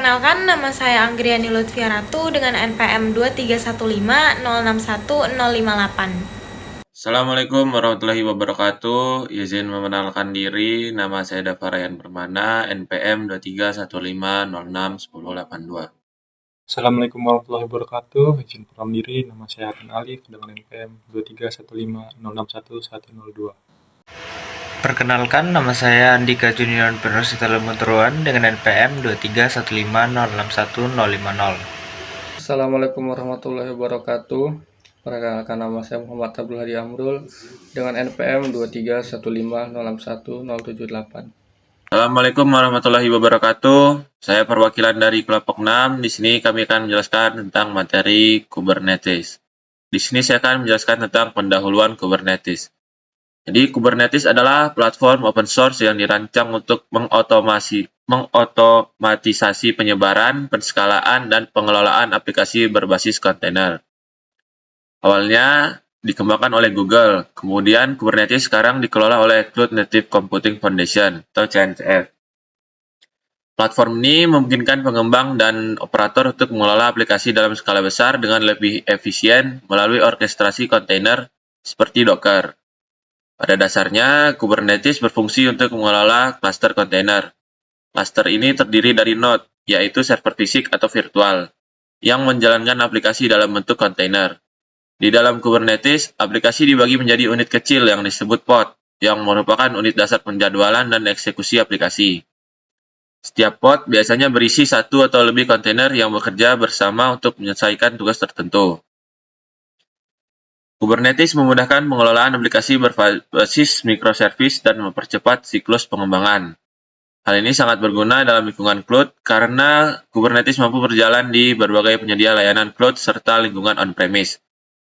Perkenalkan, nama saya Anggriani Lutfiaratu dengan NPM 23150610058. Assalamualaikum warahmatullahi wabarakatuh. Izin memperkenalkan diri, nama saya Dava Ryan Permana, NPM 2315061082. Assalamualaikum warahmatullahi wabarakatuh. Izin program diri, nama saya Harun Alif dengan NPM 23150610102. Perkenalkan, nama saya Andika Junior Universitas Lemonteruan dengan NPM 23150610050. Assalamualaikum warahmatullahi wabarakatuh. Perkenalkan, nama saya Muhammad Abdul Hadi Amrul dengan NPM 23150610078. Assalamualaikum warahmatullahi wabarakatuh. Saya perwakilan dari kelompok 6. Di sini kami akan menjelaskan tentang materi Kubernetes. Di sini saya akan menjelaskan tentang pendahuluan Kubernetes. Jadi, Kubernetes adalah platform open source yang dirancang untuk mengotomatisasi penyebaran, penskalaan, dan pengelolaan aplikasi berbasis kontainer. Awalnya dikembangkan oleh Google, kemudian Kubernetes sekarang dikelola oleh Cloud Native Computing Foundation atau CNCF. Platform ini memungkinkan pengembang dan operator untuk mengelola aplikasi dalam skala besar dengan lebih efisien melalui orkestrasi kontainer seperti Docker. Pada dasarnya, Kubernetes berfungsi untuk mengelola klaster kontainer. Klaster ini terdiri dari node, yaitu server fisik atau virtual, yang menjalankan aplikasi dalam bentuk kontainer. Di dalam Kubernetes, aplikasi dibagi menjadi unit kecil yang disebut pod, yang merupakan unit dasar penjadwalan dan eksekusi aplikasi. Setiap pod biasanya berisi satu atau lebih kontainer yang bekerja bersama untuk menyelesaikan tugas tertentu. Kubernetes memudahkan pengelolaan aplikasi berbasis microservice dan mempercepat siklus pengembangan. Hal ini sangat berguna dalam lingkungan cloud karena Kubernetes mampu berjalan di berbagai penyedia layanan cloud serta lingkungan on-premise.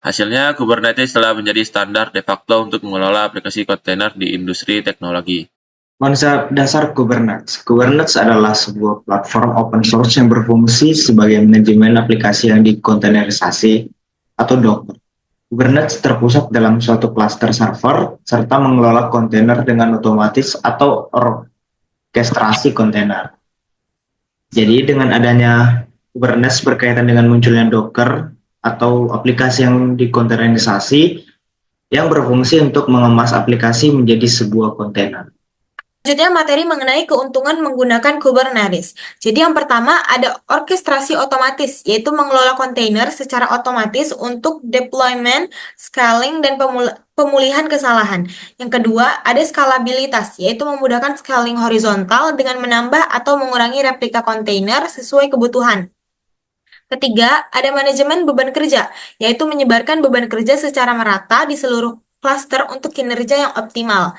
Hasilnya, Kubernetes telah menjadi standar de facto untuk mengelola aplikasi kontainer di industri teknologi. Konsep dasar Kubernetes. Kubernetes adalah sebuah platform open source yang berfungsi sebagai manajemen aplikasi yang dikontainerisasi atau Docker. Kubernetes terpusat dalam suatu klaster server serta mengelola kontainer dengan otomatis atau orkestrasi kontainer. Jadi dengan adanya Kubernetes berkaitan dengan munculnya Docker atau aplikasi yang dikontainerisasi yang berfungsi untuk mengemas aplikasi menjadi sebuah kontainer. Selanjutnya materi mengenai keuntungan menggunakan Kubernetes. Jadi yang pertama ada orkestrasi otomatis, yaitu mengelola kontainer secara otomatis untuk deployment, scaling, dan pemulihan kesalahan. Yang kedua ada skalabilitas, yaitu memudahkan scaling horizontal dengan menambah atau mengurangi replika kontainer sesuai kebutuhan. Ketiga, ada manajemen beban kerja, yaitu menyebarkan beban kerja secara merata di seluruh klaster untuk kinerja yang optimal.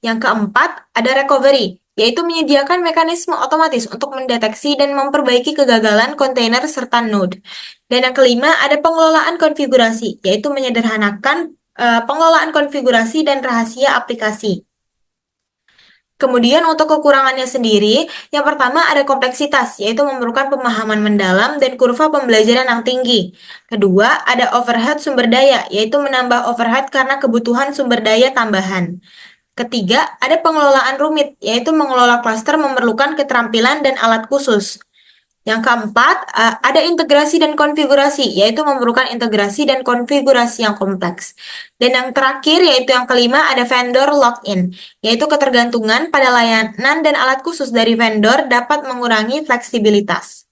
Yang keempat, ada recovery, yaitu menyediakan mekanisme otomatis untuk mendeteksi dan memperbaiki kegagalan kontainer serta node. Dan yang kelima, ada pengelolaan konfigurasi, yaitu menyederhanakan pengelolaan konfigurasi dan rahasia aplikasi. Kemudian untuk kekurangannya sendiri, yang pertama ada kompleksitas, yaitu memerlukan pemahaman mendalam dan kurva pembelajaran yang tinggi. Kedua, ada overhead sumber daya, yaitu menambah overhead karena kebutuhan sumber daya tambahan. Ketiga, ada pengelolaan rumit, yaitu mengelola klaster memerlukan keterampilan dan alat khusus. Yang keempat, ada integrasi dan konfigurasi, yaitu memerlukan integrasi dan konfigurasi yang kompleks. Dan yang terakhir, yaitu yang kelima, ada vendor lock-in, yaitu ketergantungan pada layanan dan alat khusus dari vendor dapat mengurangi fleksibilitas.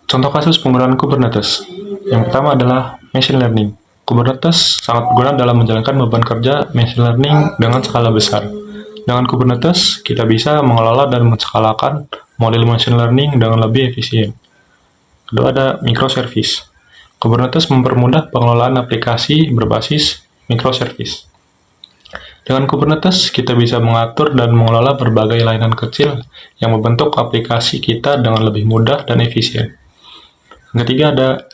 Contoh kasus penggunaan Kubernetes. Yang pertama adalah machine learning. Kubernetes sangat berguna dalam menjalankan beban kerja machine learning dengan skala besar. Dengan Kubernetes, kita bisa mengelola dan menskalakan model machine learning dengan lebih efisien. Kedua ada microservice. Kubernetes mempermudah pengelolaan aplikasi berbasis microservice. Dengan Kubernetes, kita bisa mengatur dan mengelola berbagai layanan kecil yang membentuk aplikasi kita dengan lebih mudah dan efisien. Yang ketiga ada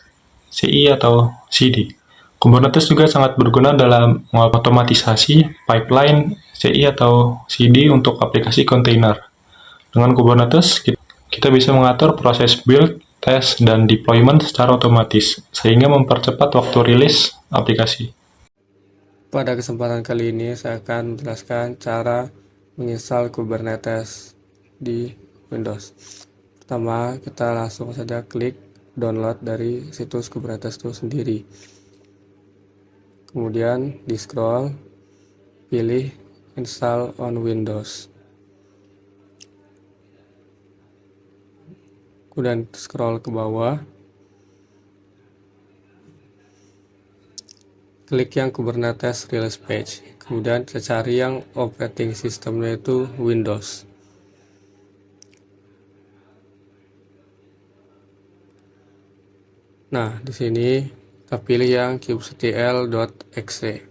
CI atau CD. Kubernetes juga sangat berguna dalam mengotomatisasi pipeline CI atau CD untuk aplikasi kontainer. Dengan Kubernetes, kita bisa mengatur proses build, test, dan deployment secara otomatis, sehingga mempercepat waktu rilis aplikasi. Pada kesempatan kali ini saya akan menjelaskan cara menginstal Kubernetes di Windows. Pertama, kita langsung saja klik download dari situs Kubernetes itu sendiri. Kemudian di scroll, pilih install on Windows. Kemudian scroll ke bawah, klik yang Kubernetes release page. Kemudian kita cari yang operating systemnya itu Windows. Nah, di sini kita pilih yang kubectl.exe.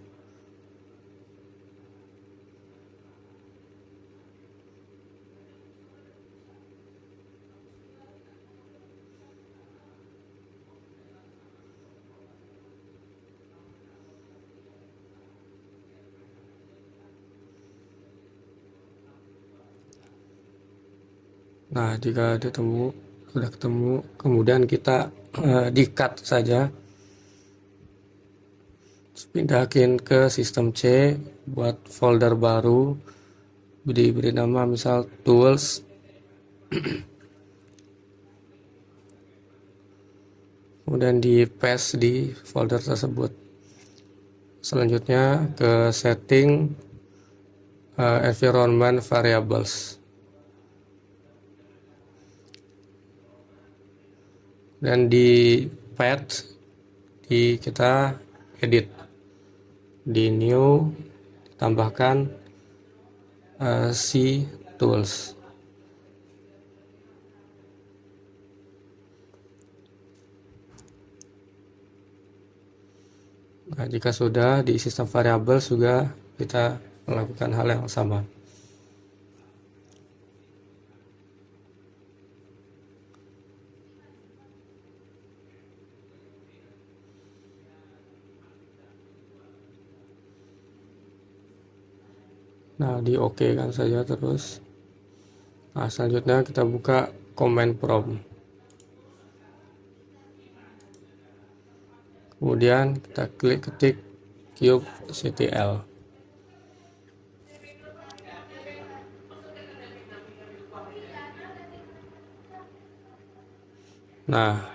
Nah, jika sudah ketemu, kemudian kita di-cut saja. Terus pindahin ke sistem C, buat folder baru, diberi nama misal tools. Kemudian di paste di folder tersebut. Selanjutnya ke setting environment variables. Dan di path kita edit, di new tambahkan C tools. Nah, jika sudah di sistem variabel juga kita melakukan hal yang sama. Nah, di OK kan saja terus. Nah, selanjutnya kita buka command prompt. Kemudian kita ketik kubectl. Nah,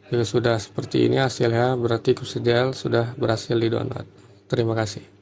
jika sudah seperti ini hasilnya, berarti kubectl sudah berhasil di-download. Terima kasih.